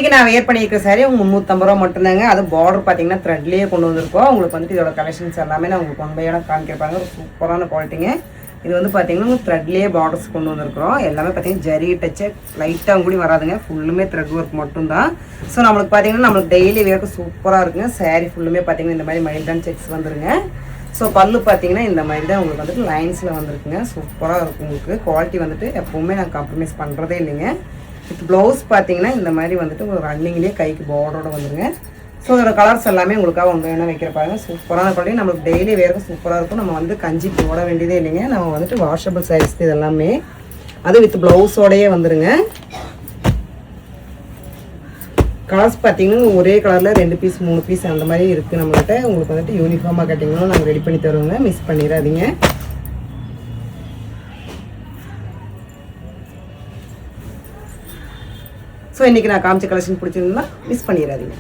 இன்றைக்கி நான் வேர் பண்ணியிருக்கிற சாரி உங்களுக்கு 350 ரூபா மட்டும்தாங்க. அது பார்டர் பார்த்தீங்கன்னா த்ரெட்லேயே கொண்டு வந்திருக்கோம். உங்களுக்கு வந்துட்டு இதோட கலெக்ஷன்ஸ் எல்லாமே நான் உங்களுக்கு ஒன்பையோட காமிக்கிறப்பாங்க. ஒரு சூப்பரான குவாலிட்டிங்க. இது வந்து பார்த்தீங்கன்னா த்ரெட்லேயே பார்டர்ஸ் கொண்டு வந்திருக்கிறோம். எல்லாமே பார்த்தீங்கன்னா ஜரி டச்சு லைட்டாக கூடி வராதுங்க. ஃபுல்லுமே த்ரெட் ஒர்க் மட்டும்தான். ஸோ நம்மளுக்கு பார்த்தீங்கன்னா நம்மளுக்கு டெய்லி வேர்க்கு சூப்பராக இருக்குங்க. சாரீ ஃபுல்லுமே பார்த்தீங்கன்னா இந்த மாதிரி மைல்டான செக்ஸ் வந்துருங்க. ஸோ பல்லு பார்த்தீங்கன்னா இந்த மாதிரி தான் உங்களுக்கு வந்துட்டு லைன்ஸில் வந்துருக்குங்க. சூப்பராக இருக்கும். உங்களுக்கு குவாலிட்டி வந்துட்டு எப்போவுமே நான் காம்ப்ரமைஸ் பண்ணுறதே இல்லைங்க. வித் ப்ளவுஸ் பார்த்தீங்கன்னா இந்த மாதிரி வந்துட்டு ஒரு ரன்னிங்லேயே கைக்கு பார்டரோட வந்துருங்க. ஸோ அதோட கலர்ஸ் எல்லாமே உங்களுக்காக ஒன்று வேணால் வைக்கிற பாருங்க. சூப்பரான குவாலிட்டி. நம்மளுக்கு டெய்லி வேறு சூப்பராக இருக்கும். நம்ம வந்து கஞ்சி போட வேண்டியதே இல்லைங்க. நம்ம வந்துட்டு வாஷபிள் சைஸ் இது எல்லாமே அது வித் ப்ளவுஸோடையே வந்துருங்க. கலர்ஸ் பார்த்தீங்கன்னா ஒரே கலரில் 2 பீஸ் 3 பீஸ் அந்த மாதிரி இருக்குது நம்மகிட்ட. உங்களுக்கு வந்துட்டு யூனிஃபார்மாக கட்டிங்கனாலும் நாங்கள் ரெடி பண்ணி தருவோங்க. மிஸ் பண்ணிடாதீங்க. ஸோ இன்றைக்கி நான் காமிச்ச கலெக்ஷன் பிடிச்சிருந்தா மிஸ் பண்ணிடாதீங்க.